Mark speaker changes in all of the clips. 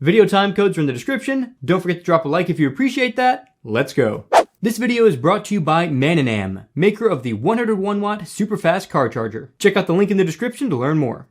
Speaker 1: Video time codes are in the description. Don't forget to drop a like if you appreciate that. Let's go. This video is brought to you by Mananam, maker of the 101 watt super fast car charger. Check out the link in the description to learn more.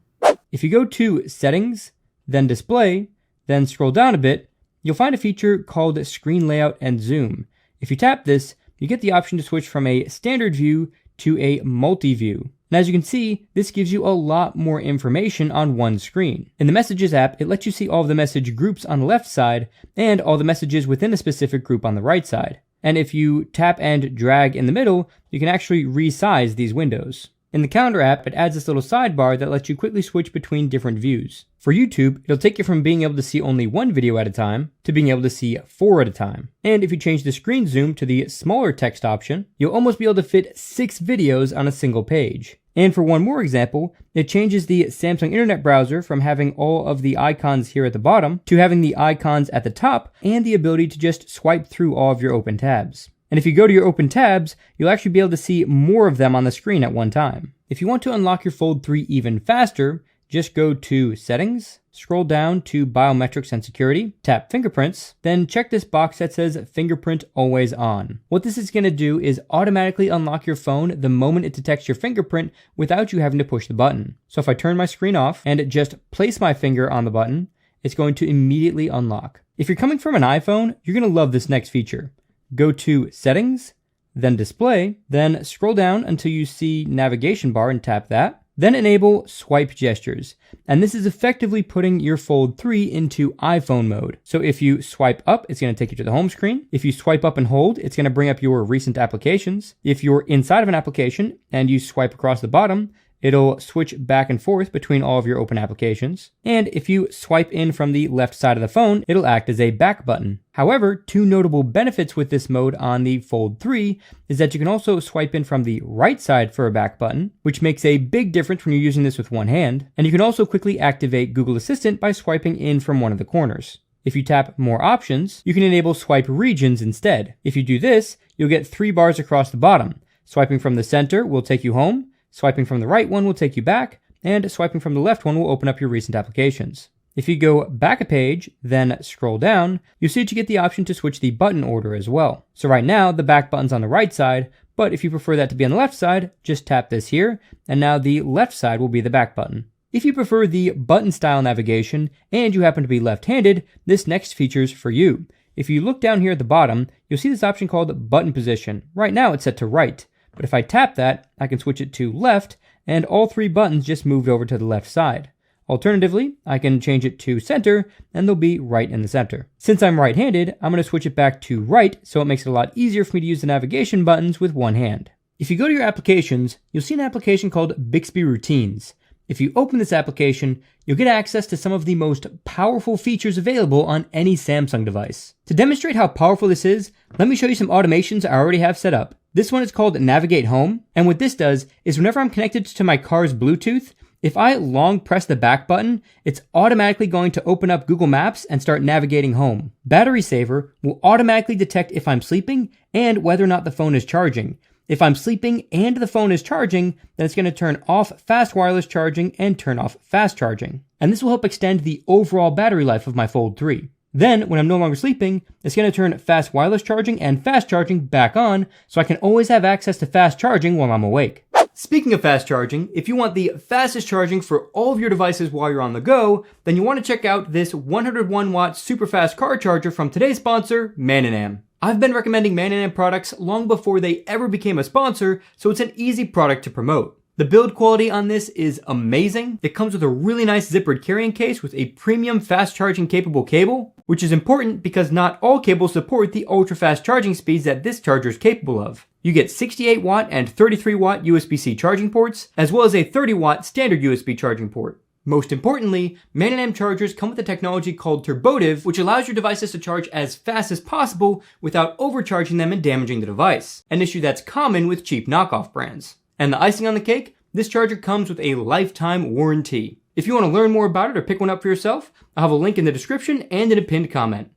Speaker 1: If you go to Settings, then Display, then scroll down a bit, you'll find a feature called Screen Layout and Zoom. If you tap this, you get the option to switch from a standard view to a multi-view. And as you can see, this gives you a lot more information on one screen. In the Messages app, it lets you see all of the message groups on the left side and all the messages within a specific group on the right side. And if you tap and drag in the middle, you can actually resize these windows. In the Calendar app, it adds this little sidebar that lets you quickly switch between different views. For YouTube, it'll take you from being able to see only one video at a time to being able to see 4 at a time. And if you change the screen zoom to the smaller text option, you'll almost be able to fit 6 videos on a single page. And for one more example, it changes the Samsung Internet Browser from having all of the icons here at the bottom to having the icons at the top and the ability to just swipe through all of your open tabs. And if you go to your open tabs, you'll actually be able to see more of them on the screen at one time. If you want to unlock your Fold 3 even faster, just go to Settings, scroll down to Biometrics and Security, tap Fingerprints, then check this box that says Fingerprint Always On. What this is going to do is automatically unlock your phone the moment it detects your fingerprint without you having to push the button. So if I turn my screen off and just place my finger on the button, it's going to immediately unlock. If you're coming from an iPhone, you're going to love this next feature. Go to Settings, then Display, then scroll down until you see Navigation Bar and tap that. Then enable Swipe Gestures, and this is effectively putting your Fold 3 into iPhone mode. So if you swipe up, it's going to take you to the home screen. If you swipe up and hold, it's going to bring up your recent applications. If you're inside of an application and you swipe across the bottom, it'll switch back and forth between all of your open applications. And if you swipe in from the left side of the phone, it'll act as a back button. However, 2 notable benefits with this mode on the Fold 3 is that you can also swipe in from the right side for a back button, which makes a big difference when you're using this with one hand. And you can also quickly activate Google Assistant by swiping in from one of the corners. If you tap More Options, you can enable Swipe Regions instead. If you do this, you'll get 3 bars across the bottom. Swiping from the center will take you home, swiping from the right one will take you back, and swiping from the left one will open up your recent applications. If you go back a page, then scroll down, you'll see that you get the option to switch the button order as well. So right now, the back button's on the right side, but if you prefer that to be on the left side, just tap this here, and now the left side will be the back button. If you prefer the button style navigation, and you happen to be left-handed, this next feature's for you. If you look down here at the bottom, you'll see this option called Button Position. Right now, it's set to right. But if I tap that, I can switch it to left, and all 3 buttons just moved over to the left side. Alternatively, I can change it to center, and they'll be right in the center. Since I'm right-handed, I'm going to switch it back to right, so it makes it a lot easier for me to use the navigation buttons with one hand. If you go to your applications, you'll see an application called Bixby Routines. If you open this application, you'll get access to some of the most powerful features available on any Samsung device. To demonstrate how powerful this is, let me show you some automations I already have set up. This one is called Navigate Home, and what this does is whenever I'm connected to my car's Bluetooth, if I long press the back button, it's automatically going to open up Google Maps and start navigating home. Battery Saver will automatically detect if I'm sleeping and whether or not the phone is charging. If I'm sleeping and the phone is charging, then it's going to turn off fast wireless charging and turn off fast charging. And this will help extend the overall battery life of my Fold 3. Then, when I'm no longer sleeping, it's going to turn fast wireless charging and fast charging back on, so I can always have access to fast charging while I'm awake. Speaking of fast charging, if you want the fastest charging for all of your devices while you're on the go, then you want to check out this 101 watt super fast car charger from today's sponsor, Mananam. I've been recommending Mananam products long before they ever became a sponsor, so it's an easy product to promote. The build quality on this is amazing. It comes with a really nice zippered carrying case with a premium fast charging capable cable, which is important because not all cables support the ultra fast charging speeds that this charger is capable of. You get 68 watt and 33 watt USB-C charging ports, as well as a 30 watt standard USB charging port. Most importantly, Mananam chargers come with a technology called Turbotive, which allows your devices to charge as fast as possible without overcharging them and damaging the device, an issue that's common with cheap knockoff brands. And the icing on the cake, this charger comes with a lifetime warranty. If you want to learn more about it or pick one up for yourself, I'll have a link in the description and in a pinned comment.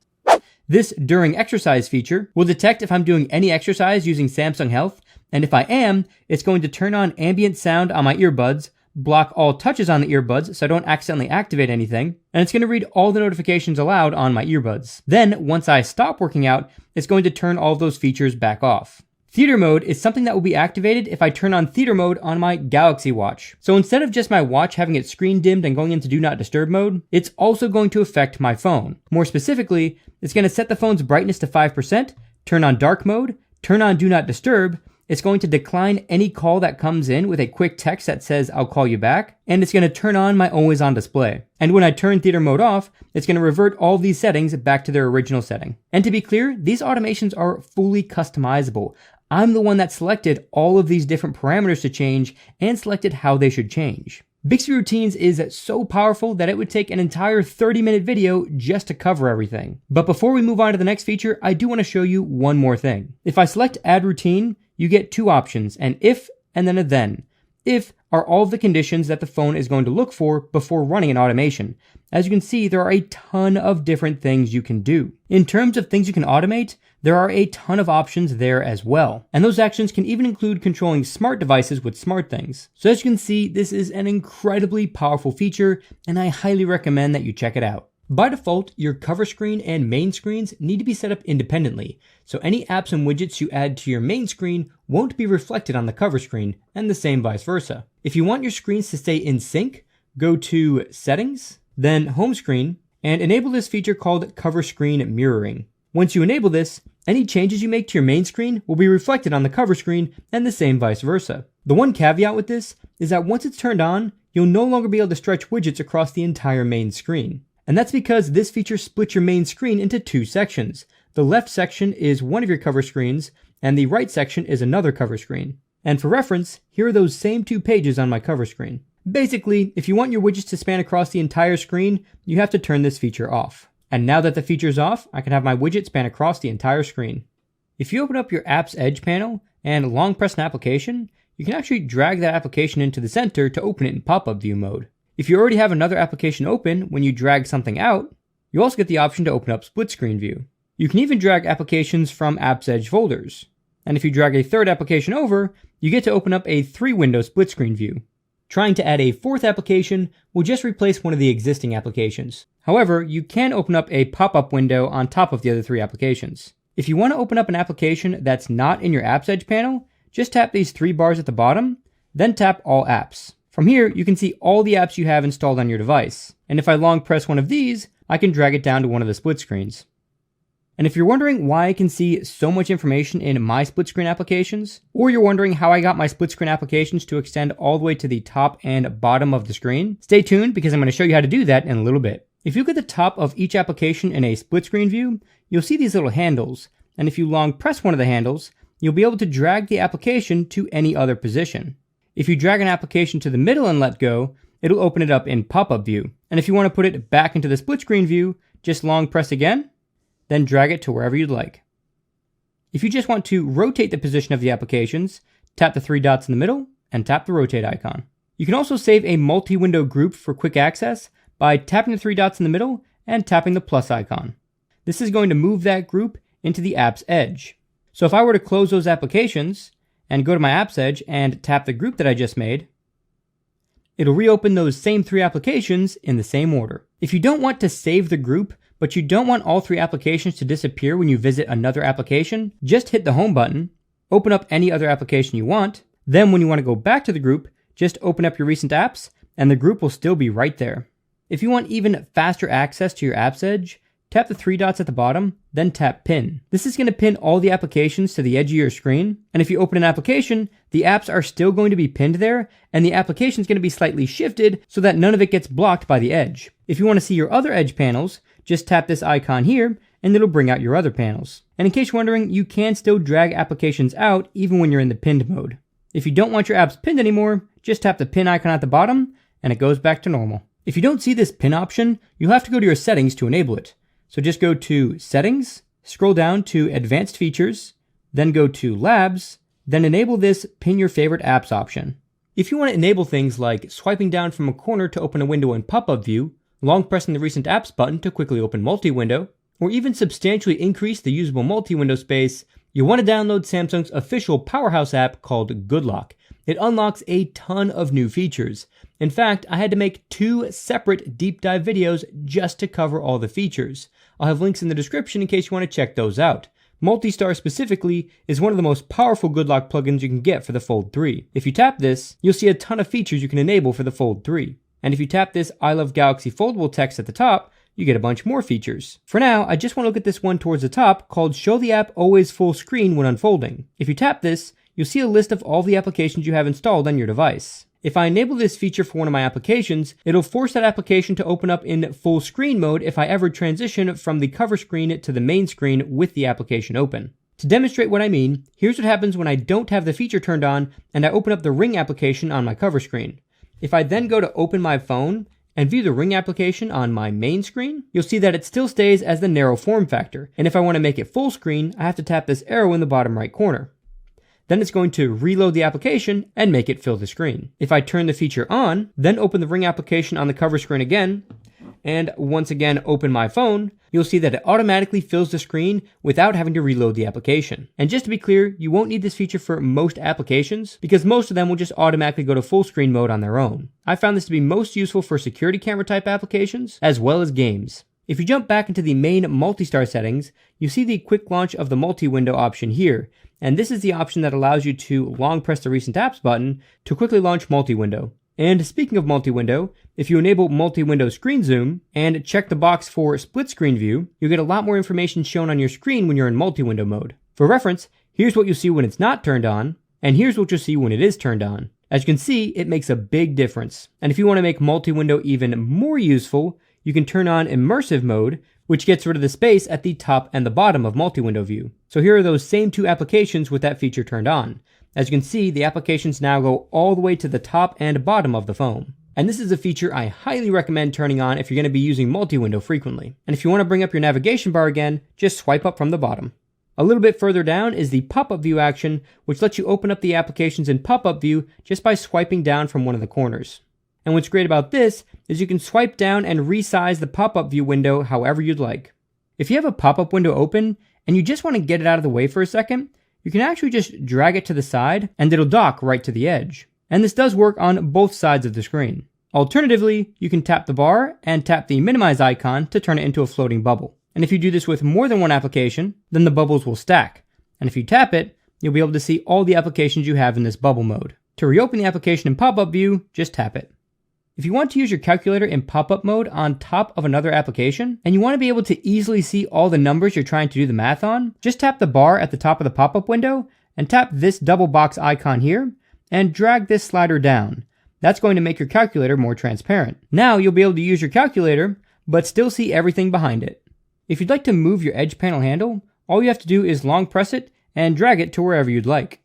Speaker 1: This During Exercise feature will detect if I'm doing any exercise using Samsung Health, and if I am, it's going to turn on ambient sound on my earbuds, block all touches on the earbuds so I don't accidentally activate anything, and it's going to read all the notifications aloud on my earbuds. Then, once I stop working out, it's going to turn all of those features back off. Theater mode is something that will be activated if I turn on theater mode on my Galaxy Watch. So instead of just my watch having its screen dimmed and going into Do Not Disturb mode, it's also going to affect my phone. More specifically, it's going to set the phone's brightness to 5%, turn on dark mode, turn on Do Not Disturb. It's going to decline any call that comes in with a quick text that says, "I'll call you back," and it's going to turn on my always on display. And when I turn theater mode off, it's going to revert all of these settings back to their original setting. And to be clear, these automations are fully customizable. I'm the one that selected all of these different parameters to change and selected how they should change. Bixby Routines is so powerful that it would take an entire 30-minute video just to cover everything. But before we move on to the next feature, I do want to show you one more thing. If I select Add Routine, you get two options, an if and then a then. If are all of the conditions that the phone is going to look for before running an automation. As you can see, there are a ton of different things you can do. In terms of things you can automate, there are a ton of options there as well. And those actions can even include controlling smart devices with SmartThings. So as you can see, this is an incredibly powerful feature, and I highly recommend that you check it out. By default, your cover screen and main screens need to be set up independently, so any apps and widgets you add to your main screen won't be reflected on the cover screen, and the same vice versa. If you want your screens to stay in sync, go to Settings, then Home Screen, and enable this feature called Cover Screen Mirroring. Once you enable this, any changes you make to your main screen will be reflected on the cover screen, and the same vice versa. The one caveat with this is that once it's turned on, you'll no longer be able to stretch widgets across the entire main screen. And that's because this feature splits your main screen into two sections. The left section is one of your cover screens, and the right section is another cover screen. And for reference, here are those same two pages on my cover screen. Basically, if you want your widgets to span across the entire screen, you have to turn this feature off. And now that the feature is off, I can have my widget span across the entire screen. If you open up your app's edge panel and long press an application, you can actually drag that application into the center to open it in pop-up view mode. If you already have another application open when you drag something out, you also get the option to open up split screen view. You can even drag applications from App's Edge folders. And if you drag a third application over, you get to open up a 3-window split screen view. Trying to add a fourth application will just replace one of the existing applications. However, you can open up a pop-up window on top of the other 3 applications. If you want to open up an application that's not in your App's Edge panel, just tap these 3 bars at the bottom, then tap All Apps. From here, you can see all the apps you have installed on your device. And if I long press one of these, I can drag it down to one of the split screens. And if you're wondering why I can see so much information in my split screen applications, or you're wondering how I got my split screen applications to extend all the way to the top and bottom of the screen, stay tuned because I'm going to show you how to do that in a little bit. If you look at the top of each application in a split screen view, you'll see these little handles. And if you long press one of the handles, you'll be able to drag the application to any other position. If you drag an application to the middle and let go, it'll open it up in pop-up view. And if you want to put it back into the split screen view, just long press again, then drag it to wherever you'd like. If you just want to rotate the position of the applications, tap the 3 dots in the middle and tap the rotate icon. You can also save a multi-window group for quick access by tapping the 3 dots in the middle and tapping the plus icon. This is going to move that group into the app's edge. So if I were to close those applications and go to my app's edge and tap the group that I just made, it'll reopen those same 3 applications in the same order. If you don't want to save the group, but you don't want all 3 applications to disappear when you visit another application, just hit the home button, open up any other application you want, then when you want to go back to the group, just open up your recent apps, and the group will still be right there. If you want even faster access to your app's edge, tap the 3 dots at the bottom, then tap Pin. This is going to pin all the applications to the edge of your screen, and if you open an application, the apps are still going to be pinned there, and the application is going to be slightly shifted so that none of it gets blocked by the edge. If you want to see your other edge panels, just tap this icon here, and it'll bring out your other panels. And in case you're wondering, you can still drag applications out even when you're in the pinned mode. If you don't want your apps pinned anymore, just tap the pin icon at the bottom, and it goes back to normal. If you don't see this pin option, you'll have to go to your settings to enable it. So just go to Settings, scroll down to Advanced Features, then go to Labs, then enable this Pin Your Favorite Apps option. If you want to enable things like swiping down from a corner to open a window in pop-up view, long pressing the Recent Apps button to quickly open multi-window, or even substantially increase the usable multi-window space, you'll want to download Samsung's official powerhouse app called Good Lock. It unlocks a ton of new features. In fact, I had to make 2 separate deep dive videos just to cover all the features. I'll have links in the description in case you want to check those out. Multi-Star specifically is one of the most powerful good lock plugins you can get for the Fold 3. If you tap this, you'll see a ton of features you can enable for the Fold 3. And if you tap this I Love Galaxy Foldable text at the top, you get a bunch more features. For now, I just want to look at this one towards the top called Show the App Always Full Screen When Unfolding. If you tap this, you'll see a list of all the applications you have installed on your device. If I enable this feature for one of my applications, it'll force that application to open up in full screen mode if I ever transition from the cover screen to the main screen with the application open. To demonstrate what I mean, here's what happens when I don't have the feature turned on and I open up the Ring application on my cover screen. If I then go to open my phone and view the Ring application on my main screen, you'll see that it still stays as the narrow form factor. And if I want to make it full screen, I have to tap this arrow in the bottom right corner. Then it's going to reload the application and make it fill the screen. If I turn the feature on, then open the Ring application on the cover screen again, and once again open my phone, you'll see that it automatically fills the screen without having to reload the application. And just to be clear, you won't need this feature for most applications because most of them will just automatically go to full screen mode on their own. I found this to be most useful for security camera type applications as well as games. If you jump back into the main multi-star settings, you see the quick launch of the multi-window option here, and this is the option that allows you to long press the recent apps button to quickly launch multi-window. And speaking of multi-window, if you enable multi-window screen zoom and check the box for split screen view, you'll get a lot more information shown on your screen when you're in multi-window mode. For reference, here's what you'll see when it's not turned on, and here's what you'll see when it is turned on. As you can see, it makes a big difference. And if you want to make multi-window even more useful, you can turn on immersive mode, which gets rid of the space at the top and the bottom of multi-window view. So here are those same 2 applications with that feature turned on. As you can see, the applications now go all the way to the top and bottom of the phone. And this is a feature I highly recommend turning on if you're going to be using multi-window frequently. And if you want to bring up your navigation bar again, just swipe up from the bottom. A little bit further down is the pop-up view action, which lets you open up the applications in pop-up view just by swiping down from one of the corners. And what's great about this is you can swipe down and resize the pop-up view window however you'd like. If you have a pop-up window open and you just want to get it out of the way for a second, you can actually just drag it to the side and it'll dock right to the edge. And this does work on both sides of the screen. Alternatively, you can tap the bar and tap the minimize icon to turn it into a floating bubble. And if you do this with more than one application, then the bubbles will stack. And if you tap it, you'll be able to see all the applications you have in this bubble mode. To reopen the application in pop-up view, just tap it. If you want to use your calculator in pop-up mode on top of another application, and you want to be able to easily see all the numbers you're trying to do the math on, just tap the bar at the top of the pop-up window, and tap this double box icon here, and drag this slider down. That's going to make your calculator more transparent. Now you'll be able to use your calculator, but still see everything behind it. If you'd like to move your edge panel handle, all you have to do is long press it and drag it to wherever you'd like.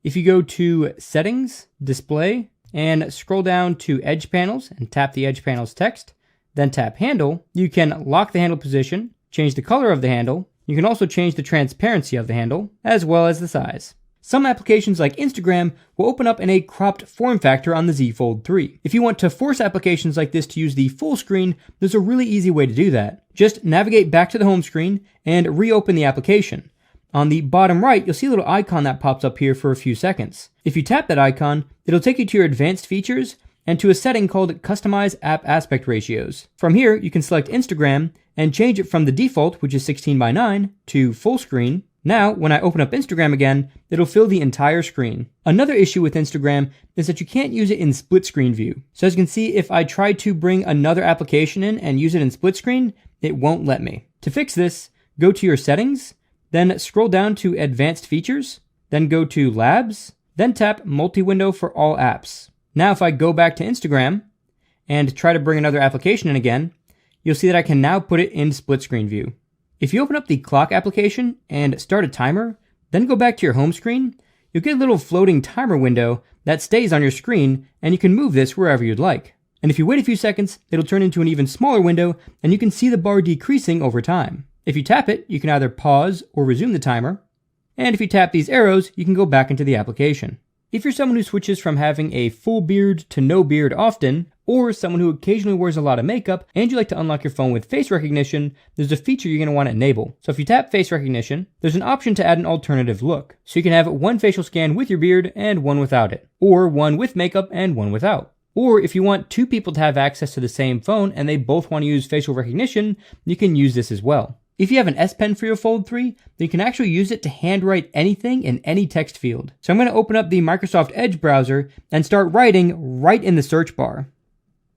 Speaker 1: If you go to Settings, Display, and scroll down to Edge Panels and tap the Edge Panels text, then tap Handle, you can lock the handle position, change the color of the handle, you can also change the transparency of the handle, as well as the size. Some applications like Instagram will open up in a cropped form factor on the Z Fold 3. If you want to force applications like this to use the full screen, there's a really easy way to do that. Just navigate back to the home screen and reopen the application. On the bottom right, you'll see a little icon that pops up here for a few seconds. If you tap that icon, it'll take you to your advanced features and to a setting called Customize App Aspect Ratios. From here, you can select Instagram and change it from the default, which is 16:9, to full screen. Now, when I open up Instagram again, it'll fill the entire screen. Another issue with Instagram is that you can't use it in split screen view. So as you can see, if I try to bring another application in and use it in split screen, it won't let me. To fix this, go to your settings, then scroll down to Advanced Features, then go to Labs, then tap Multi-Window for all apps. Now if I go back to Instagram and try to bring another application in again, you'll see that I can now put it in split screen view. If you open up the clock application and start a timer, then go back to your home screen, you'll get a little floating timer window that stays on your screen, and you can move this wherever you'd like. And if you wait a few seconds, it'll turn into an even smaller window, and you can see the bar decreasing over time. If you tap it, you can either pause or resume the timer, and if you tap these arrows, you can go back into the application. If you're someone who switches from having a full beard to no beard often, or someone who occasionally wears a lot of makeup and you like to unlock your phone with face recognition, there's a feature you're going to want to enable. So if you tap face recognition, there's an option to add an alternative look. So you can have one facial scan with your beard and one without it, or one with makeup and one without. Or if you want two people to have access to the same phone and they both want to use facial recognition, you can use this as well. If you have an S Pen for your Fold 3, then you can actually use it to handwrite anything in any text field. So I'm going to open up the Microsoft Edge browser and start writing right in the search bar.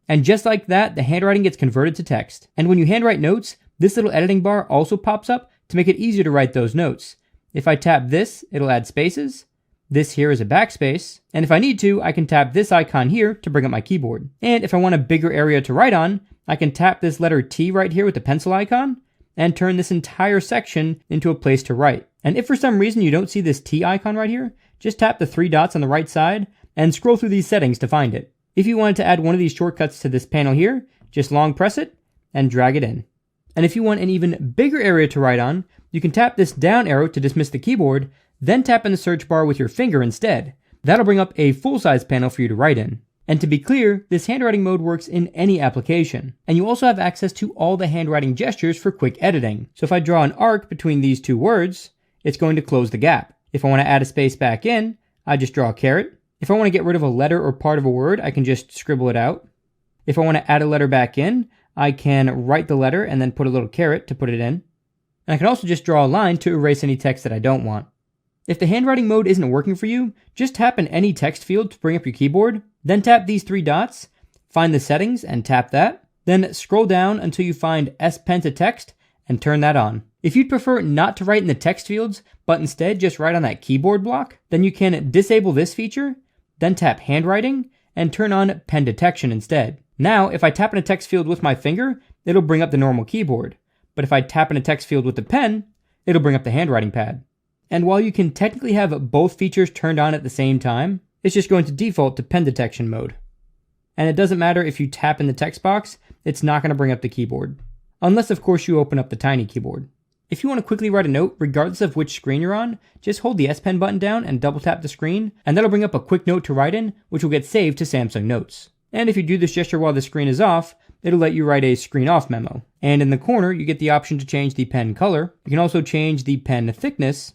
Speaker 1: And just like that, the handwriting gets converted to text. And when you handwrite notes, this little editing bar also pops up to make it easier to write those notes. If I tap this, it'll add spaces. This here is a backspace. And if I need to, I can tap this icon here to bring up my keyboard. And if I want a bigger area to write on, I can tap this letter T right here with the pencil icon and turn this entire section into a place to write. And if for some reason you don't see this T icon right here, just tap the three dots on the right side and scroll through these settings to find it. If you wanted to add one of these shortcuts to this panel here, just long press it and drag it in. And if you want an even bigger area to write on, you can tap this down arrow to dismiss the keyboard, then tap in the search bar with your finger instead. That'll bring up a full-size panel for you to write in. And to be clear, this handwriting mode works in any application. And you also have access to all the handwriting gestures for quick editing. So if I draw an arc between these two words, it's going to close the gap. If I want to add a space back in, I just draw a caret. If I want to get rid of a letter or part of a word, I can just scribble it out. If I want to add a letter back in, I can write the letter and then put a little caret to put it in. And I can also just draw a line to erase any text that I don't want. If the handwriting mode isn't working for you, just tap in any text field to bring up your keyboard, then tap these three dots, find the settings and tap that, then scroll down until you find S Pen to text and turn that on. If you'd prefer not to write in the text fields, but instead just write on that keyboard block, then you can disable this feature, then tap handwriting and turn on pen detection instead. Now, if I tap in a text field with my finger, it'll bring up the normal keyboard. But if I tap in a text field with the pen, it'll bring up the handwriting pad. And while you can technically have both features turned on at the same time, it's just going to default to pen detection mode. And it doesn't matter if you tap in the text box, it's not going to bring up the keyboard. Unless of course you open up the tiny keyboard. If you want to quickly write a note, regardless of which screen you're on, just hold the S Pen button down and double tap the screen, and that'll bring up a quick note to write in, which will get saved to Samsung Notes. And if you do this gesture while the screen is off, it'll let you write a screen off memo. And in the corner, you get the option to change the pen color. You can also change the pen thickness,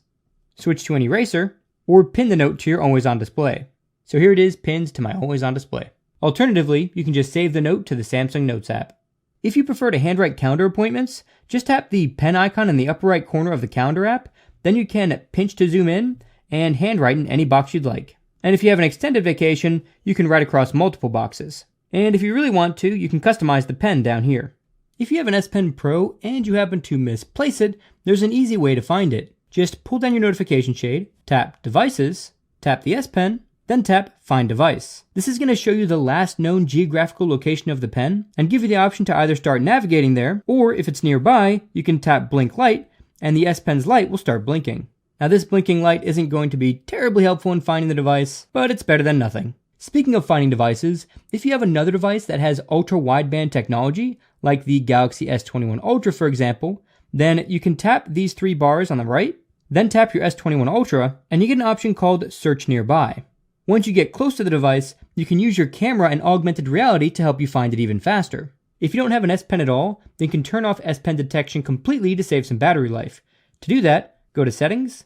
Speaker 1: switch to an eraser, or pin the note to your always on display. So here it is pinned to my always on display. Alternatively, you can just save the note to the Samsung Notes app. If you prefer to handwrite calendar appointments, just tap the pen icon in the upper right corner of the calendar app, then you can pinch to zoom in and handwrite in any box you'd like. And if you have an extended vacation, you can write across multiple boxes. And if you really want to, you can customize the pen down here. If you have an S Pen Pro and you happen to misplace it, there's an easy way to find it. Just pull down your notification shade, tap Devices, tap the S Pen, then tap Find Device. This is going to show you the last known geographical location of the pen and give you the option to either start navigating there, or if it's nearby, you can tap Blink Light and the S Pen's light will start blinking. Now this blinking light isn't going to be terribly helpful in finding the device, but it's better than nothing. Speaking of finding devices, if you have another device that has ultra-wideband technology, like the Galaxy S21 Ultra for example, then you can tap these three bars on the right, then tap your S21 Ultra, and you get an option called Search Nearby. Once you get close to the device, you can use your camera and augmented reality to help you find it even faster. If you don't have an S Pen at all, then you can turn off S Pen detection completely to save some battery life. To do that, go to Settings,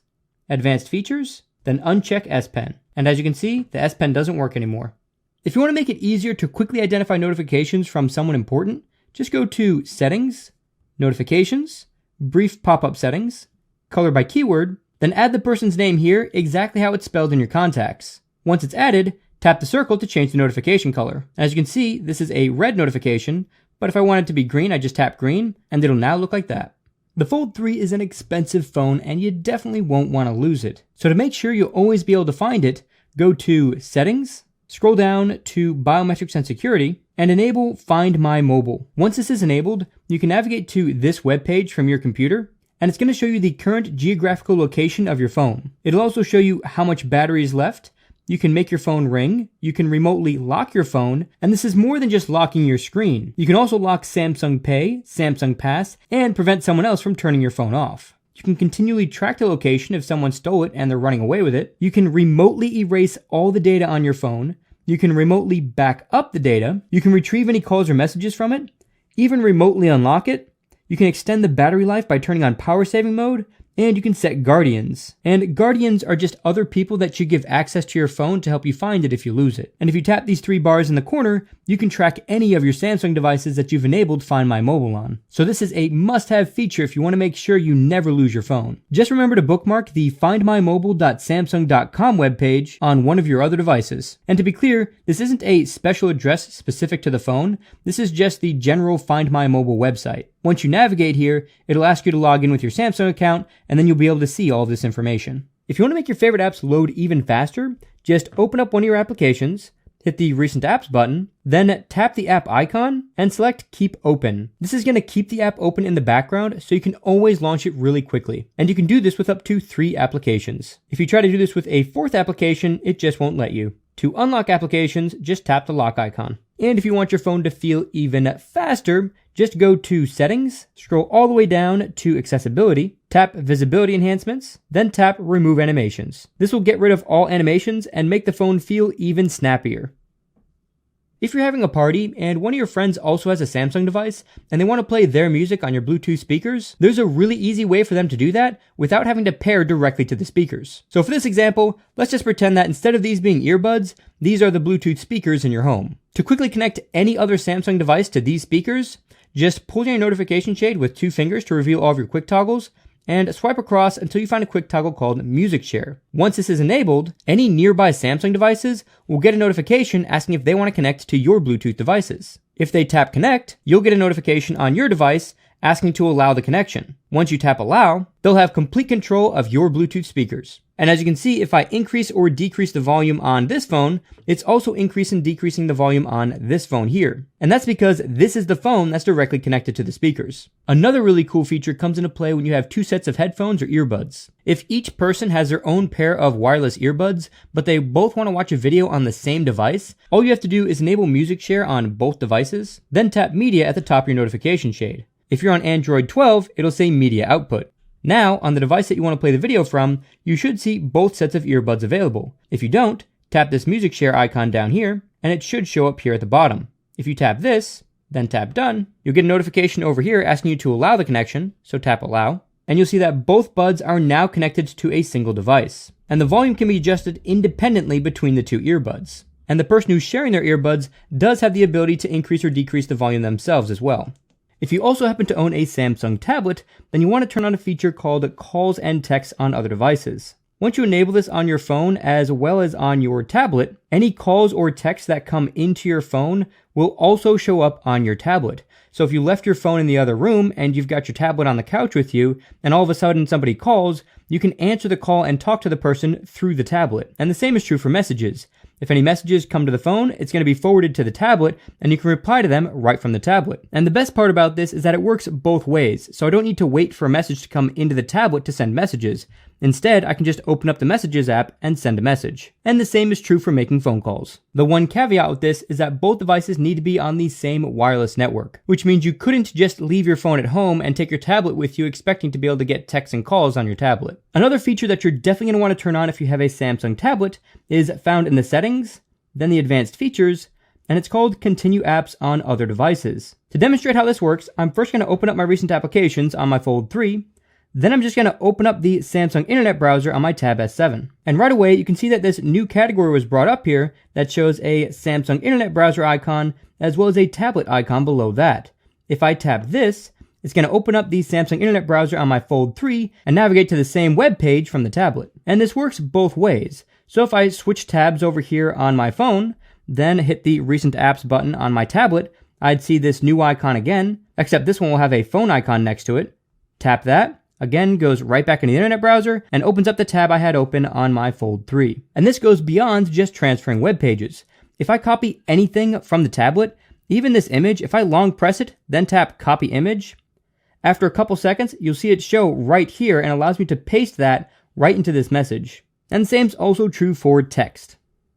Speaker 1: Advanced Features, then uncheck S Pen. And as you can see, the S Pen doesn't work anymore. If you want to make it easier to quickly identify notifications from someone important, just go to Settings, Notifications, Brief Pop-up Settings, Color by Keyword, then add the person's name here exactly how it's spelled in your contacts. Once it's added, tap the circle to change the notification color. As you can see, this is a red notification, but if I want it to be green, I just tap green, and it'll now look like that. The Fold 3 is an expensive phone, and you definitely won't want to lose it. So to make sure you'll always be able to find it, go to Settings, scroll down to Biometrics and Security, and enable Find My Mobile. Once this is enabled, you can navigate to this web page from your computer, and it's going to show you the current geographical location of your phone. It'll also show you how much battery is left. You can make your phone ring, you can remotely lock your phone, and this is more than just locking your screen. You can also lock Samsung Pay, Samsung Pass, and prevent someone else from turning your phone off. You can continually track the location if someone stole it and they're running away with it. You can remotely erase all the data on your phone. You can remotely back up the data. You can retrieve any calls or messages from it. Even remotely unlock it. You can extend the battery life by turning on power saving mode. And you can set guardians. And guardians are just other people that you give access to your phone to help you find it if you lose it. And if you tap these 3 bars in the corner, you can track any of your Samsung devices that you've enabled Find My Mobile on. So this is a must-have feature if you want to make sure you never lose your phone. Just remember to bookmark the findmymobile.samsung.com webpage on one of your other devices. And to be clear, this isn't a special address specific to the phone. This is just the general Find My Mobile website. Once you navigate here, it'll ask you to log in with your Samsung account, and then you'll be able to see all of this information. If you want to make your favorite apps load even faster, just open up one of your applications, hit the Recent Apps button, then tap the app icon, and select Keep Open. This is going to keep the app open in the background, so you can always launch it really quickly. And you can do this with up to 3 applications. If you try to do this with a 4th application, it just won't let you. To unlock applications, just tap the lock icon. And if you want your phone to feel even faster, just go to Settings, scroll all the way down to Accessibility, tap Visibility Enhancements, then tap Remove Animations. This will get rid of all animations and make the phone feel even snappier. If you're having a party and one of your friends also has a Samsung device and they want to play their music on your Bluetooth speakers, there's a really easy way for them to do that without having to pair directly to the speakers. So for this example, let's just pretend that instead of these being earbuds, these are the Bluetooth speakers in your home. To quickly connect any other Samsung device to these speakers, just pull down your notification shade with 2 fingers to reveal all of your quick toggles, and swipe across until you find a quick toggle called Music Share. Once this is enabled, any nearby Samsung devices will get a notification asking if they want to connect to your Bluetooth devices. If they tap Connect, you'll get a notification on your device asking to allow the connection. Once you tap Allow, they'll have complete control of your Bluetooth speakers. And as you can see, if I increase or decrease the volume on this phone, it's also increasing and decreasing the volume on this phone here. And that's because this is the phone that's directly connected to the speakers. Another really cool feature comes into play when you have 2 sets of headphones or earbuds. If each person has their own pair of wireless earbuds, but they both want to watch a video on the same device, all you have to do is enable Music Share on both devices, then tap Media at the top of your notification shade. If you're on Android 12, it'll say Media Output. Now, on the device that you want to play the video from, you should see both sets of earbuds available. If you don't, tap this Music Share icon down here, and it should show up here at the bottom. If you tap this, then tap Done, you'll get a notification over here asking you to allow the connection, so tap Allow, and you'll see that both buds are now connected to a single device. And the volume can be adjusted independently between the 2 earbuds. And the person who's sharing their earbuds does have the ability to increase or decrease the volume themselves as well. If you also happen to own a Samsung tablet, then you want to turn on a feature called Calls and Texts on Other Devices. Once you enable this on your phone as well as on your tablet, any calls or texts that come into your phone will also show up on your tablet. So if you left your phone in the other room and you've got your tablet on the couch with you, and all of a sudden somebody calls, you can answer the call and talk to the person through the tablet. And the same is true for messages. If any messages come to the phone, it's going to be forwarded to the tablet, and you can reply to them right from the tablet. And the best part about this is that it works both ways, so I don't need to wait for a message to come into the tablet to send messages. Instead, I can just open up the Messages app and send a message. And the same is true for making phone calls. The one caveat with this is that both devices need to be on the same wireless network, which means you couldn't just leave your phone at home and take your tablet with you expecting to be able to get texts and calls on your tablet. Another feature that you're definitely going to want to turn on if you have a Samsung tablet is found in the Settings, then the Advanced Features, and it's called Continue Apps on Other Devices. To demonstrate how this works, I'm first going to open up my recent applications on my Fold 3, then I'm just going to open up the Samsung Internet browser on my Tab S7. And right away, you can see that this new category was brought up here that shows a Samsung Internet browser icon as well as a tablet icon below that. If I tap this, it's going to open up the Samsung Internet browser on my Fold 3 and navigate to the same web page from the tablet. And this works both ways. So if I switch tabs over here on my phone, then hit the Recent Apps button on my tablet, I'd see this new icon again, except this one will have a phone icon next to it. Tap that. Again, goes right back into the internet browser and opens up the tab I had open on my Fold 3. And this goes beyond just transferring web pages. If I copy anything from the tablet, even this image, if I long press it, then tap Copy Image, after a couple seconds, you'll see it show right here and allows me to paste that right into this message. And the same is also true for text.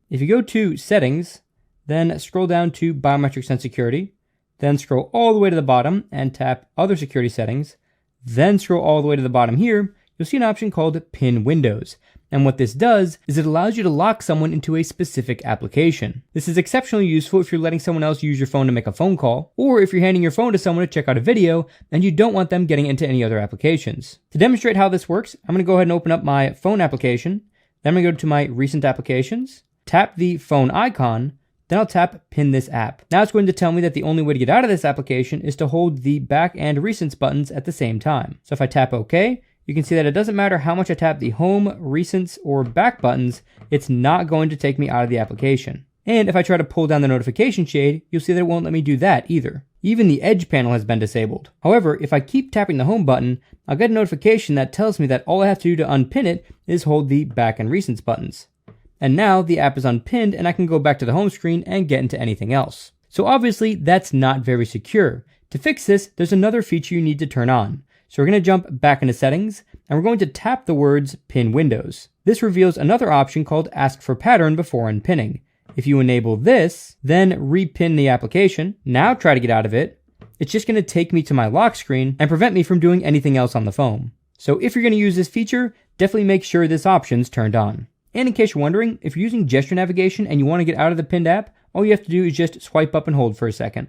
Speaker 1: If you go to Settings, then scroll down to Biometrics and Security, then scroll all the way to the bottom and tap Other Security Settings, then scroll all the way to the bottom here, you'll see an option called Pin Windows. And what this does is it allows you to lock someone into a specific application. This is exceptionally useful if you're letting someone else use your phone to make a phone call, or if you're handing your phone to someone to check out a video and you don't want them getting into any other applications. To demonstrate how this works, I'm going to go ahead and open up my phone application. Then I'm going to go to my recent applications, tap the phone icon, then I'll tap Pin this app. Now it's going to tell me that the only way to get out of this application is to hold the back and recents buttons at the same time. So if I tap OK, you can see that it doesn't matter how much I tap the home, recents, or back buttons, it's not going to take me out of the application. And if I try to pull down the notification shade, you'll see that it won't let me do that either. Even the edge panel has been disabled. However, if I keep tapping the home button, I'll get a notification that tells me that all I have to do to unpin it is hold the back and recents buttons. And now the app is unpinned and I can go back to the home screen and get into anything else. So obviously that's not very secure. To fix this, there's another feature you need to turn on. So we're going to jump back into settings and we're going to tap the words Pin Windows. This reveals another option called Ask for Pattern before unpinning. If you enable this, then repin the application, now try to get out of it, it's just going to take me to my lock screen and prevent me from doing anything else on the phone. So if you're going to use this feature, definitely make sure this option's turned on. And in case you're wondering, if you're using gesture navigation and you want to get out of the pinned app, all you have to do is just swipe up and hold for a second.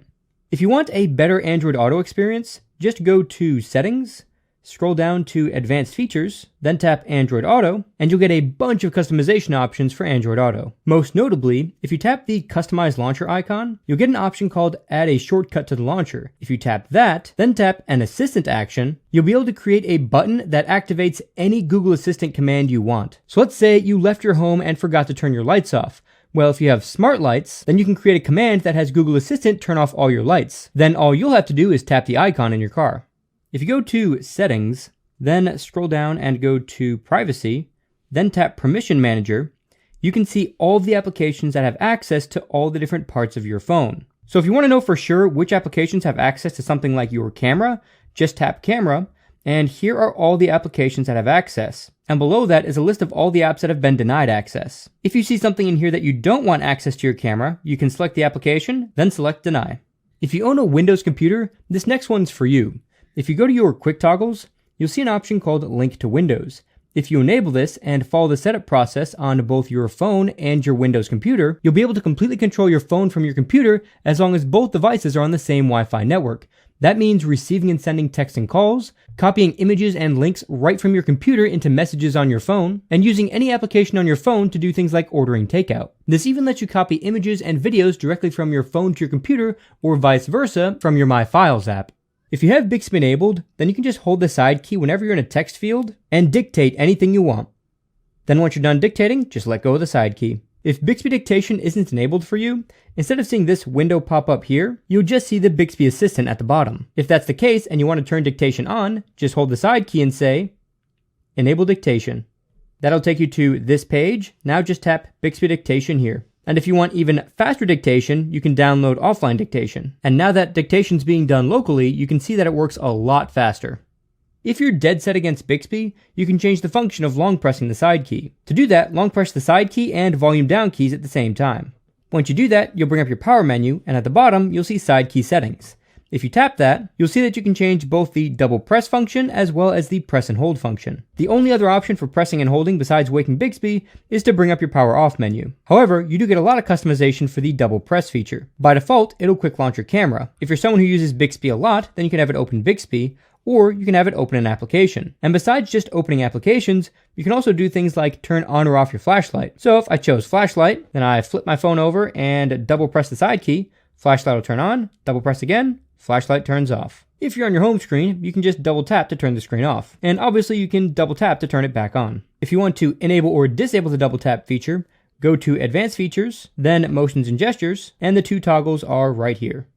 Speaker 1: If you want a better Android Auto experience, just go to Settings, scroll down to Advanced Features, then tap Android Auto, and you'll get a bunch of customization options for Android Auto. Most notably, if you tap the Customize Launcher icon, you'll get an option called Add a Shortcut to the Launcher. If you tap that, then tap an Assistant action, you'll be able to create a button that activates any Google Assistant command you want. So let's say you left your home and forgot to turn your lights off. Well, if you have smart lights, then you can create a command that has Google Assistant turn off all your lights. Then all you'll have to do is tap the icon in your car. If you go to Settings, then scroll down and go to Privacy, then tap Permission Manager, you can see all of the applications that have access to all the different parts of your phone. So if you want to know for sure which applications have access to something like your camera, just tap Camera, and here are all the applications that have access. And below that is a list of all the apps that have been denied access. If you see something in here that you don't want access to your camera, you can select the application, then select Deny. If you own a Windows computer, this next one's for you. If you go to your quick toggles, you'll see an option called Link to Windows. If you enable this and follow the setup process on both your phone and your Windows computer, you'll be able to completely control your phone from your computer as long as both devices are on the same Wi-Fi network. That means receiving and sending texts and calls, copying images and links right from your computer into messages on your phone, and using any application on your phone to do things like ordering takeout. This even lets you copy images and videos directly from your phone to your computer, or vice versa from your My Files app. If you have Bixby enabled, then you can just hold the side key whenever you're in a text field and dictate anything you want. Then once you're done dictating, just let go of the side key. If Bixby Dictation isn't enabled for you, instead of seeing this window pop up here, you'll just see the Bixby Assistant at the bottom. If that's the case and you want to turn dictation on, just hold the side key and say, Enable Dictation. That'll take you to this page. Now just tap Bixby Dictation here. And if you want even faster dictation, you can download offline dictation. And now that dictation's being done locally, you can see that it works a lot faster. If you're dead set against Bixby, you can change the function of long pressing the side key. To do that, long press the side key and volume down keys at the same time. Once you do that, you'll bring up your power menu, and at the bottom, you'll see side key settings. If you tap that, you'll see that you can change both the double press function as well as the press and hold function. The only other option for pressing and holding besides waking Bixby is to bring up your power off menu. However, you do get a lot of customization for the double press feature. By default, it'll quick launch your camera. If you're someone who uses Bixby a lot, then you can have it open Bixby, or you can have it open an application. And besides just opening applications, you can also do things like turn on or off your flashlight. So if I chose flashlight, then I flip my phone over and double press the side key, flashlight will turn on, double press again, flashlight turns off. If you're on your home screen, you can just double tap to turn the screen off. And obviously you can double tap to turn it back on. If you want to enable or disable the double tap feature, go to Advanced Features, then Motions and Gestures, and the two toggles are right here.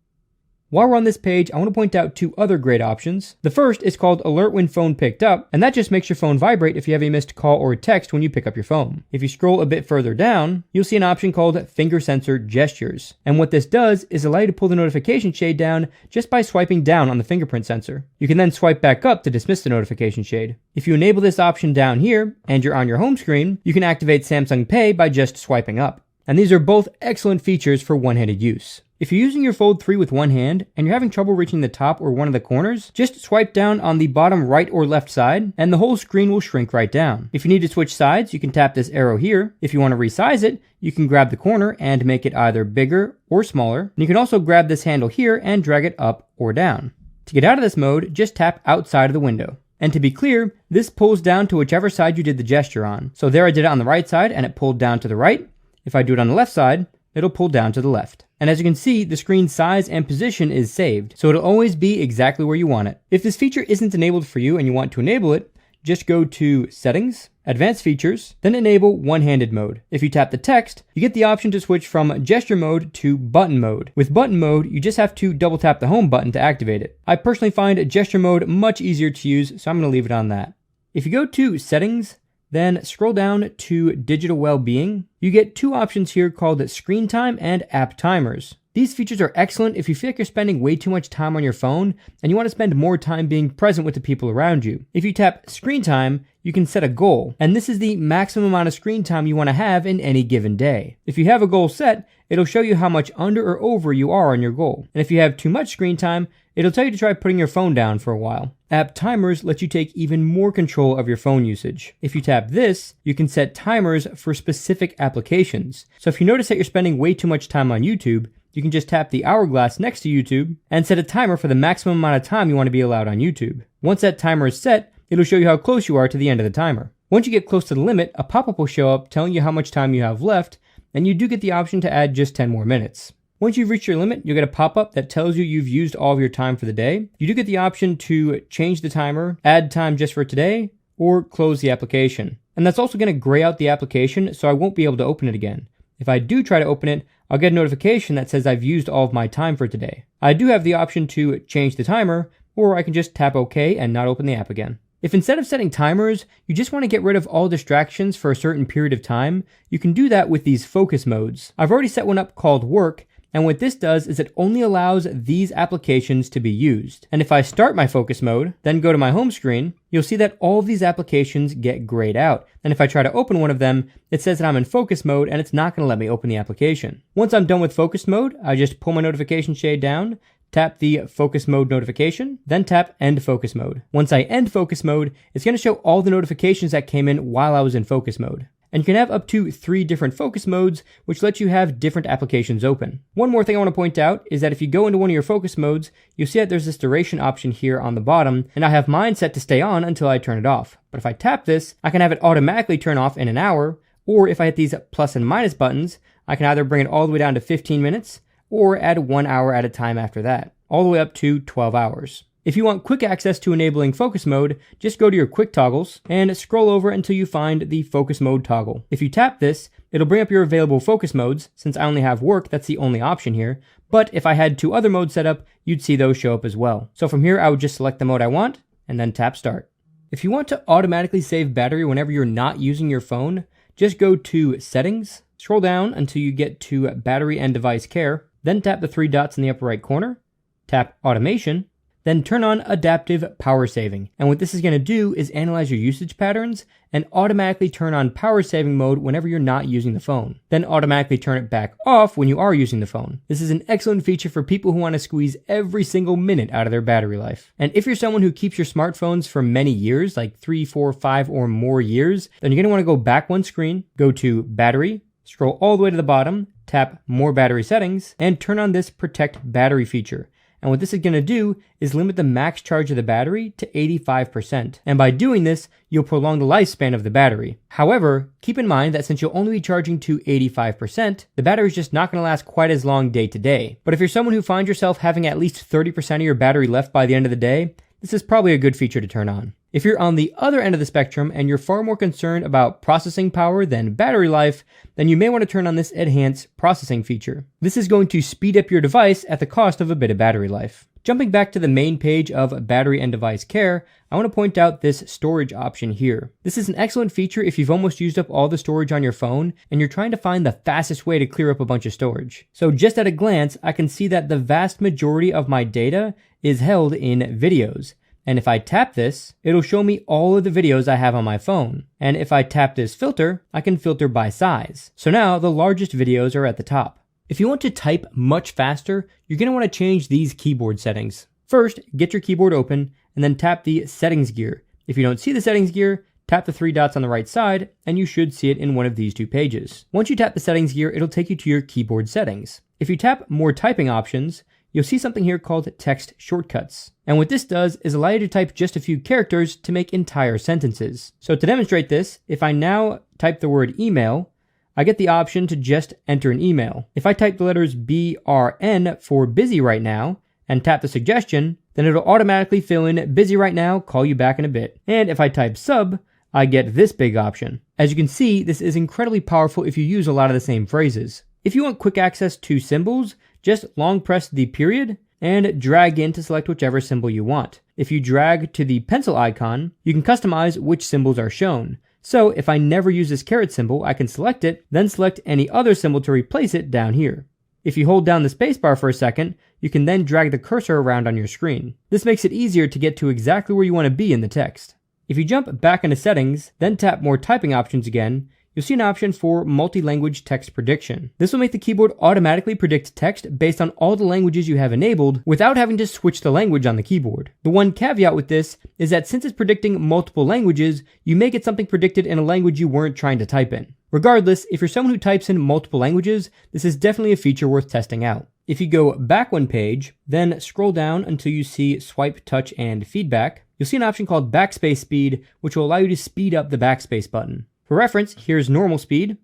Speaker 1: While we're on this page, I want to point out two other great options. The first is called Alert When Phone Picked Up, and that just makes your phone vibrate if you have a missed call or text when you pick up your phone. If you scroll a bit further down, you'll see an option called Finger Sensor Gestures. And what this does is allow you to pull the notification shade down just by swiping down on the fingerprint sensor. You can then swipe back up to dismiss the notification shade. If you enable this option down here, and you're on your home screen, you can activate Samsung Pay by just swiping up. And these are both excellent features for one-handed use. If you're using your Fold 3 with one hand and you're having trouble reaching the top or one of the corners, just swipe down on the bottom right or left side and the whole screen will shrink right down. If you need to switch sides, you can tap this arrow here. If you want to resize it, you can grab the corner and make it either bigger or smaller. And you can also grab this handle here and drag it up or down. To get out of this mode, just tap outside of the window. And to be clear, this pulls down to whichever side you did the gesture on. So there I did it on the right side and it pulled down to the right. If I do it on the left side, it'll pull down to the left. And as you can see, the screen size and position is saved, so it'll always be exactly where you want it. If this feature isn't enabled for you and you want to enable it, just go to Settings, Advanced Features, then enable One-Handed Mode. If you tap the text, you get the option to switch from gesture mode to button mode. With button mode, you just have to double tap the home button to activate it. I personally find gesture mode much easier to use, so I'm going to leave it on that. If you go to Settings, then scroll down to Digital Wellbeing. You get two options here called Screen Time and App Timers. These features are excellent if you feel like you're spending way too much time on your phone and you want to spend more time being present with the people around you. If you tap Screen Time, you can set a goal, and this is the maximum amount of screen time you want to have in any given day. If you have a goal set, it'll show you how much under or over you are on your goal. And if you have too much screen time, it'll tell you to try putting your phone down for a while. App timers let you take even more control of your phone usage. If you tap this, you can set timers for specific applications. So if you notice that you're spending way too much time on YouTube, you can just tap the hourglass next to YouTube and set a timer for the maximum amount of time you want to be allowed on YouTube. Once that timer is set, it'll show you how close you are to the end of the timer. Once you get close to the limit, a pop-up will show up telling you how much time you have left, and you do get the option to add just 10 more minutes. Once you've reached your limit, you'll get a pop-up that tells you you've used all of your time for the day. You do get the option to change the timer, add time just for today, or close the application. And that's also going to gray out the application, so I won't be able to open it again. If I do try to open it, I'll get a notification that says I've used all of my time for today. I do have the option to change the timer, or I can just tap OK and not open the app again. If instead of setting timers, you just want to get rid of all distractions for a certain period of time, you can do that with these focus modes. I've already set one up called Work, and what this does is it only allows these applications to be used. And if I start my focus mode, then go to my home screen, you'll see that all of these applications get grayed out. And if I try to open one of them, it says that I'm in focus mode and it's not going to let me open the application. Once I'm done with focus mode, I just pull my notification shade down, tap the focus mode notification, then tap end focus mode. Once I end focus mode, it's going to show all the notifications that came in while I was in focus mode. And you can have up to 3 different focus modes, which lets you have different applications open. One more thing I want to point out is that if you go into one of your focus modes, you'll see that there's this duration option here on the bottom, and I have mine set to stay on until I turn it off. But if I tap this, I can have it automatically turn off in an hour, or if I hit these plus and minus buttons, I can either bring it all the way down to 15 minutes, or add 1 hour at a time after that, all the way up to 12 hours. If you want quick access to enabling focus mode, just go to your quick toggles and scroll over until you find the focus mode toggle. If you tap this, it'll bring up your available focus modes. Since I only have work, that's the only option here. But if I had 2 other modes set up, you'd see those show up as well. So from here, I would just select the mode I want and then tap start. If you want to automatically save battery whenever you're not using your phone, just go to Settings, scroll down until you get to Battery and Device Care, then tap the 3 dots in the upper right corner, tap Automation, then turn on Adaptive Power Saving. And what this is going to do is analyze your usage patterns and automatically turn on power saving mode whenever you're not using the phone. Then automatically turn it back off when you are using the phone. This is an excellent feature for people who want to squeeze every single minute out of their battery life. And if you're someone who keeps your smartphones for many years, like 3, 4, 5 or more years, then you're going to want to go back one screen, go to Battery, scroll all the way to the bottom, tap More Battery Settings, and turn on this Protect Battery feature. And what this is going to do is limit the max charge of the battery to 85%. And by doing this, you'll prolong the lifespan of the battery. However, keep in mind that since you'll only be charging to 85%, the battery is just not going to last quite as long day to day. But if you're someone who finds yourself having at least 30% of your battery left by the end of the day, this is probably a good feature to turn on. If you're on the other end of the spectrum and you're far more concerned about processing power than battery life, then you may want to turn on this Enhance Processing feature. This is going to speed up your device at the cost of a bit of battery life. Jumping back to the main page of Battery and Device Care, I want to point out this storage option here. This is an excellent feature if you've almost used up all the storage on your phone and you're trying to find the fastest way to clear up a bunch of storage. So just at a glance, I can see that the vast majority of my data is held in videos. And if I tap this, it'll show me all of the videos I have on my phone. And if I tap this filter, I can filter by size. So now the largest videos are at the top. If you want to type much faster, you're going to want to change these keyboard settings. First, get your keyboard open and then tap the settings gear. If you don't see the settings gear, tap the 3 dots on the right side and you should see it in one of these 2 pages. Once you tap the settings gear, it'll take you to your keyboard settings. If you tap more typing options, you'll see something here called text shortcuts. And what this does is allow you to type just a few characters to make entire sentences. So to demonstrate this, if I now type the word email, I get the option to just enter an email. If I type the letters BRN for busy right now and tap the suggestion, then it'll automatically fill in busy right now, call you back in a bit. And if I type sub, I get this big option. As you can see, this is incredibly powerful if you use a lot of the same phrases. If you want quick access to symbols, just long press the period and drag in to select whichever symbol you want. If you drag to the pencil icon, you can customize which symbols are shown. So if I never use this caret symbol, I can select it, then select any other symbol to replace it down here. If you hold down the spacebar for a second, you can then drag the cursor around on your screen. This makes it easier to get to exactly where you want to be in the text. If you jump back into settings, then tap more typing options again, you'll see an option for multi-language text prediction. This will make the keyboard automatically predict text based on all the languages you have enabled without having to switch the language on the keyboard. The one caveat with this is that since it's predicting multiple languages, you may get something predicted in a language you weren't trying to type in. Regardless, if you're someone who types in multiple languages, this is definitely a feature worth testing out. If you go back 1 page, then scroll down until you see swipe, touch, and feedback, you'll see an option called backspace speed, which will allow you to speed up the backspace button. For reference, here's normal speed,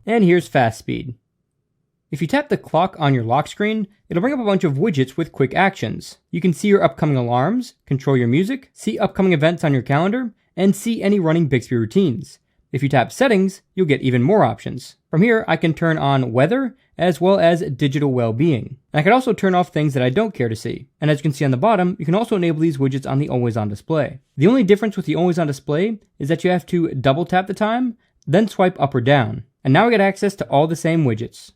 Speaker 1: and here's fast speed. If you tap the clock on your lock screen, it'll bring up a bunch of widgets with quick actions. You can see your upcoming alarms, control your music, see upcoming events on your calendar, and see any running Bixby routines. If you tap settings, you'll get even more options. From here, I can turn on weather, as well as digital well-being. And I can also turn off things that I don't care to see. And as you can see on the bottom, you can also enable these widgets on the always on display. The only difference with the always on display is that you have to double tap the time, then swipe up or down. And now I get access to all the same widgets.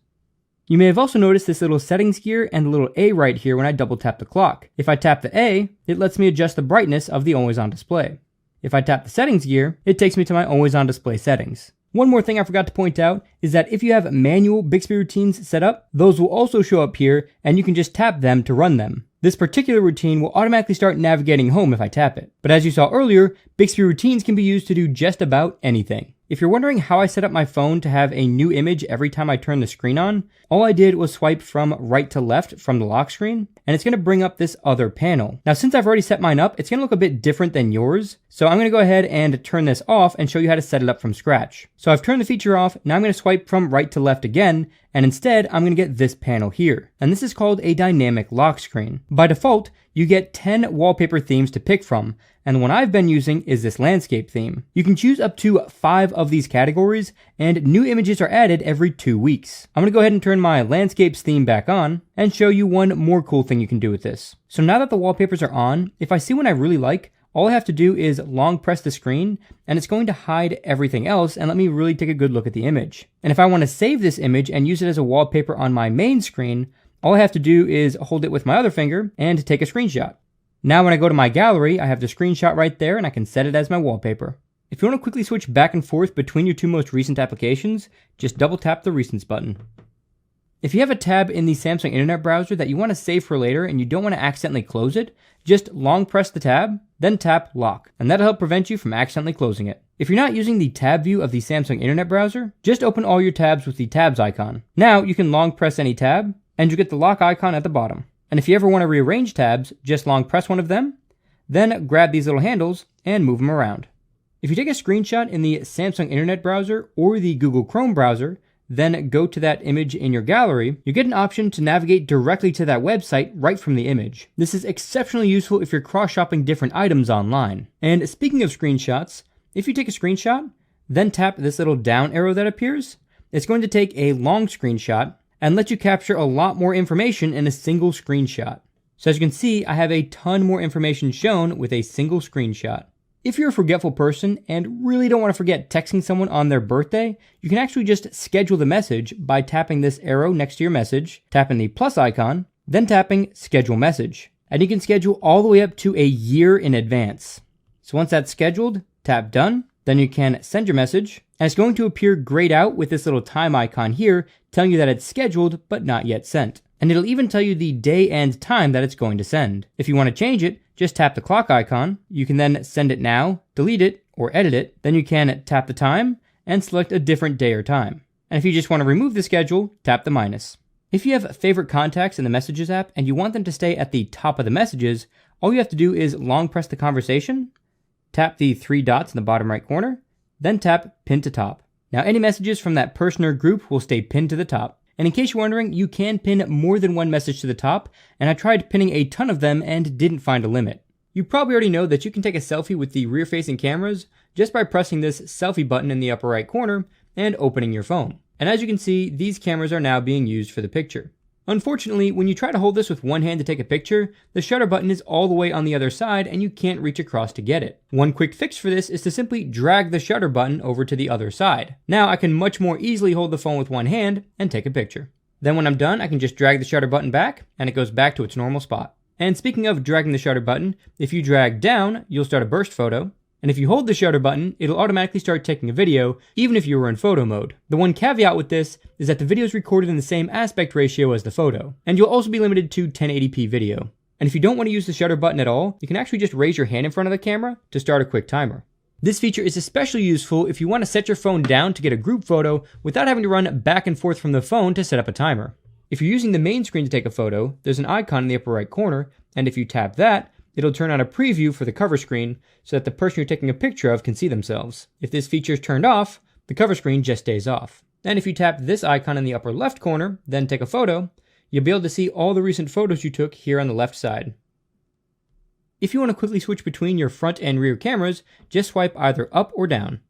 Speaker 1: You may have also noticed this little settings gear and the little A right here when I double tap the clock. If I tap the A, it lets me adjust the brightness of the always on display. If I tap the settings gear, it takes me to my always on display settings. One more thing I forgot to point out is that if you have manual Bixby routines set up, those will also show up here and you can just tap them to run them. This particular routine will automatically start navigating home if I tap it. But as you saw earlier, Bixby routines can be used to do just about anything. If you're wondering how I set up my phone to have a new image every time I turn the screen on, all I did was swipe from right to left from the lock screen, and it's going to bring up this other panel. Now, since I've already set mine up, it's going to look a bit different than yours, so I'm going to go ahead and turn this off and show you how to set it up from scratch. So I've turned the feature off, now I'm going to swipe from right to left again, and instead I'm going to get this panel here. And this is called a dynamic lock screen. By default, you get 10 wallpaper themes to pick from, and the one I've been using is this landscape theme. You can choose up to 5 of these categories, and new images are added every 2 weeks. I'm going to go ahead and turn my landscapes theme back on, and show you one more cool thing you can do with this. So now that the wallpapers are on, if I see one I really like, all I have to do is long press the screen, and it's going to hide everything else and let me really take a good look at the image. And if I want to save this image and use it as a wallpaper on my main screen, all I have to do is hold it with my other finger and take a screenshot. Now when I go to my gallery, I have the screenshot right there and I can set it as my wallpaper. If you want to quickly switch back and forth between your 2 most recent applications, just double tap the Recents button. If you have a tab in the Samsung Internet browser that you want to save for later and you don't want to accidentally close it, just long press the tab, then tap Lock, and that'll help prevent you from accidentally closing it. If you're not using the tab view of the Samsung Internet browser, just open all your tabs with the tabs icon. Now you can long press any tab, and you get the lock icon at the bottom. And if you ever want to rearrange tabs, just long press one of them, then grab these little handles and move them around. If you take a screenshot in the Samsung Internet browser or the Google Chrome browser, then go to that image in your gallery, you get an option to navigate directly to that website right from the image. This is exceptionally useful if you're cross-shopping different items online. And speaking of screenshots, if you take a screenshot, then tap this little down arrow that appears, it's going to take a long screenshot and let you capture a lot more information in a single screenshot. So as you can see, I have a ton more information shown with a single screenshot. If you're a forgetful person and really don't want to forget texting someone on their birthday, you can actually just schedule the message by tapping this arrow next to your message, tapping the plus icon, then tapping schedule message. And you can schedule all the way up to a year in advance. So once that's scheduled, tap done, Then you can send your message, and it's going to appear grayed out with this little time icon here telling you that it's scheduled but not yet sent. And it'll even tell you the day and time that it's going to send. If you want to change it, just tap the clock icon. You can then send it now, delete it, or edit it. Then you can tap the time and select a different day or time. And if you just want to remove the schedule, tap the minus. If you have favorite contacts in the Messages app and you want them to stay at the top of the messages, all you have to do is long press the conversation, tap the 3 dots in the bottom right corner, then tap Pin to Top. Now any messages from that person or group will stay pinned to the top. And in case you're wondering, you can pin more than one message to the top, and I tried pinning a ton of them and didn't find a limit. You probably already know that you can take a selfie with the rear-facing cameras just by pressing this selfie button in the upper right corner and opening your phone. And as you can see, these cameras are now being used for the picture. Unfortunately, when you try to hold this with one hand to take a picture, the shutter button is all the way on the other side and you can't reach across to get it. One quick fix for this is to simply drag the shutter button over to the other side. Now I can much more easily hold the phone with one hand and take a picture. Then when I'm done, I can just drag the shutter button back and it goes back to its normal spot. And speaking of dragging the shutter button, if you drag down, you'll start a burst photo. And if you hold the shutter button, it'll automatically start taking a video, even if you were in photo mode. The one caveat with this is that the video is recorded in the same aspect ratio as the photo. And you'll also be limited to 1080p video. And if you don't want to use the shutter button at all, you can actually just raise your hand in front of the camera to start a quick timer. This feature is especially useful if you want to set your phone down to get a group photo without having to run back and forth from the phone to set up a timer. If you're using the main screen to take a photo, there's an icon in the upper right corner, and if you tap that, it'll turn on a preview for the cover screen so that the person you're taking a picture of can see themselves. If this feature is turned off, the cover screen just stays off. And if you tap this icon in the upper left corner, then take a photo, you'll be able to see all the recent photos you took here on the left side. If you want to quickly switch between your front and rear cameras, just swipe either up or down.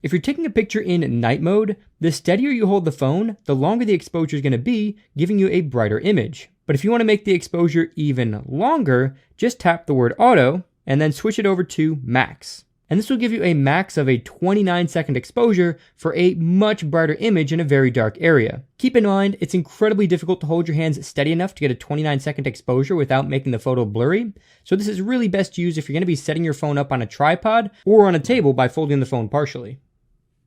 Speaker 1: If you're taking a picture in night mode, the steadier you hold the phone, the longer the exposure is going to be, giving you a brighter image. But if you want to make the exposure even longer, just tap the word auto and then switch it over to max. And this will give you a max of a 29-second exposure for a much brighter image in a very dark area. Keep in mind, it's incredibly difficult to hold your hands steady enough to get a 29-second exposure without making the photo blurry, so this is really best used if you're going to be setting your phone up on a tripod or on a table by folding the phone partially.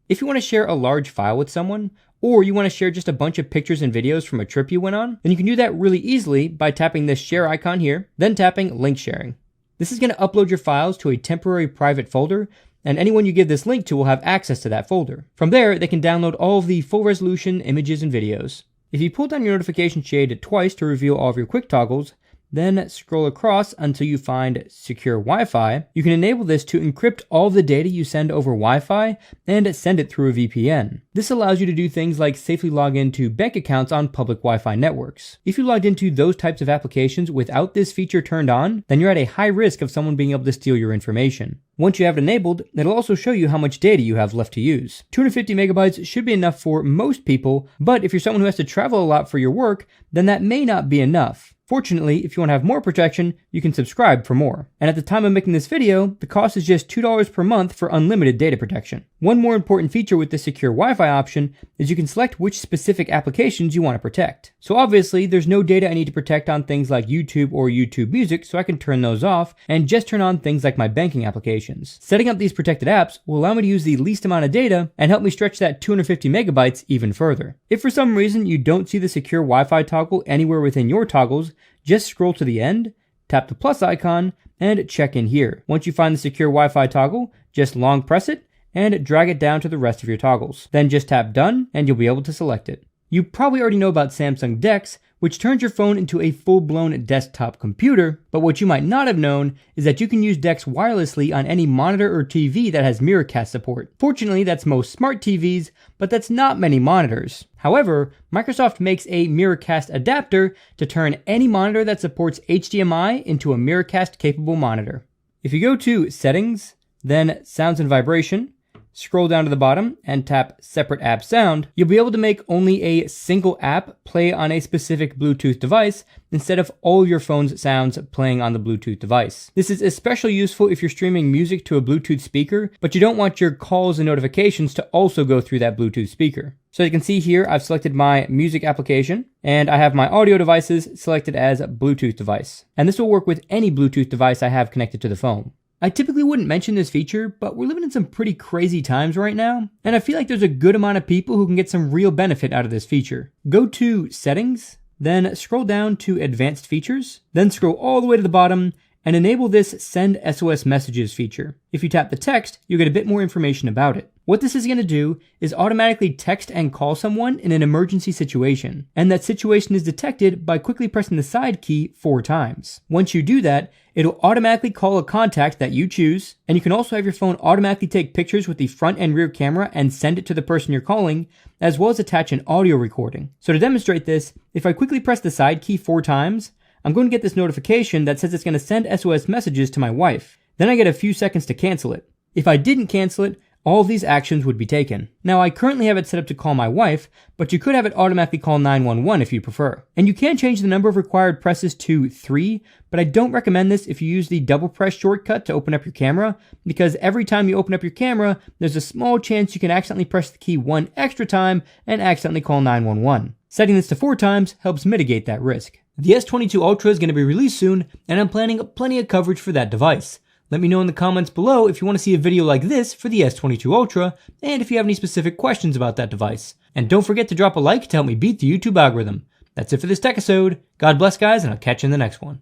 Speaker 1: If you want to share a large file with someone, or you want to share just a bunch of pictures and videos from a trip you went on, then you can do that really easily by tapping this share icon here, then tapping link sharing. This is going to upload your files to a temporary private folder, and anyone you give this link to will have access to that folder. From there, they can download all of the full resolution images and videos. If you pull down your notification shade twice to reveal all of your quick toggles, then scroll across until you find Secure Wi-Fi. You can enable this to encrypt all of the data you send over Wi-Fi and send it through a VPN. This allows you to do things like safely log into bank accounts on public Wi-Fi networks. If you logged into those types of applications without this feature turned on, then you're at a high risk of someone being able to steal your information. Once you have it enabled, it'll also show you how much data you have left to use. 250 megabytes should be enough for most people, but if you're someone who has to travel a lot for your work, then that may not be enough. Fortunately, if you want to have more protection, you can subscribe for more. And at the time of making this video, the cost is just $2 per month for unlimited data protection. One more important feature with the secure Wi-Fi option is you can select which specific applications you want to protect. So obviously, there's no data I need to protect on things like YouTube or YouTube Music, so I can turn those off and just turn on things like my banking applications. Setting up these protected apps will allow me to use the least amount of data and help me stretch that 250 megabytes even further. If for some reason you don't see the secure Wi-Fi toggle anywhere within your toggles, just scroll to the end, tap the plus icon, and check in here. Once you find the secure Wi-Fi toggle, just long press it and drag it down to the rest of your toggles. Then just tap done and you'll be able to select it. You probably already know about Samsung Dex, which turns your phone into a full-blown desktop computer, but what you might not have known is that you can use Dex wirelessly on any monitor or TV that has Miracast support. Fortunately, that's most smart TVs, but that's not many monitors. However, Microsoft makes a Miracast adapter to turn any monitor that supports HDMI into a Miracast-capable monitor. If you go to Settings, then Sounds and Vibration, scroll down to the bottom and tap Separate App Sound, you'll be able to make only a single app play on a specific Bluetooth device instead of all your phone's sounds playing on the Bluetooth device. This is especially useful if you're streaming music to a Bluetooth speaker, but you don't want your calls and notifications to also go through that Bluetooth speaker. So you can see here, I've selected my music application, and I have my audio devices selected as a Bluetooth device. And this will work with any Bluetooth device I have connected to the phone. I typically wouldn't mention this feature, but we're living in some pretty crazy times right now, and I feel like there's a good amount of people who can get some real benefit out of this feature. Go to Settings, then scroll down to Advanced Features, then scroll all the way to the bottom and enable this Send SOS Messages feature. If you tap the text, you'll get a bit more information about it. What this is going to do is automatically text and call someone in an emergency situation, and that situation is detected by quickly pressing the side key 4 times. Once you do that, it'll automatically call a contact that you choose, and you can also have your phone automatically take pictures with the front and rear camera and send it to the person you're calling, as well as attach an audio recording. So to demonstrate this, if I quickly press the side key 4 times, I'm going to get this notification that says it's going to send SOS messages to my wife. Then I get a few seconds to cancel it. If I didn't cancel it, all of these actions would be taken. Now, I currently have it set up to call my wife, but you could have it automatically call 911 if you prefer. And you can change the number of required presses to 3, but I don't recommend this if you use the double press shortcut to open up your camera, because every time you open up your camera, there's a small chance you can accidentally press the key 1 extra time and accidentally call 911. Setting this to 4 times helps mitigate that risk. The S22 Ultra is going to be released soon, and I'm planning plenty of coverage for that device. Let me know in the comments below if you want to see a video like this for the S22 Ultra, and if you have any specific questions about that device. And don't forget to drop a like to help me beat the YouTube algorithm. That's it for this tech episode. God bless, guys, and I'll catch you in the next one.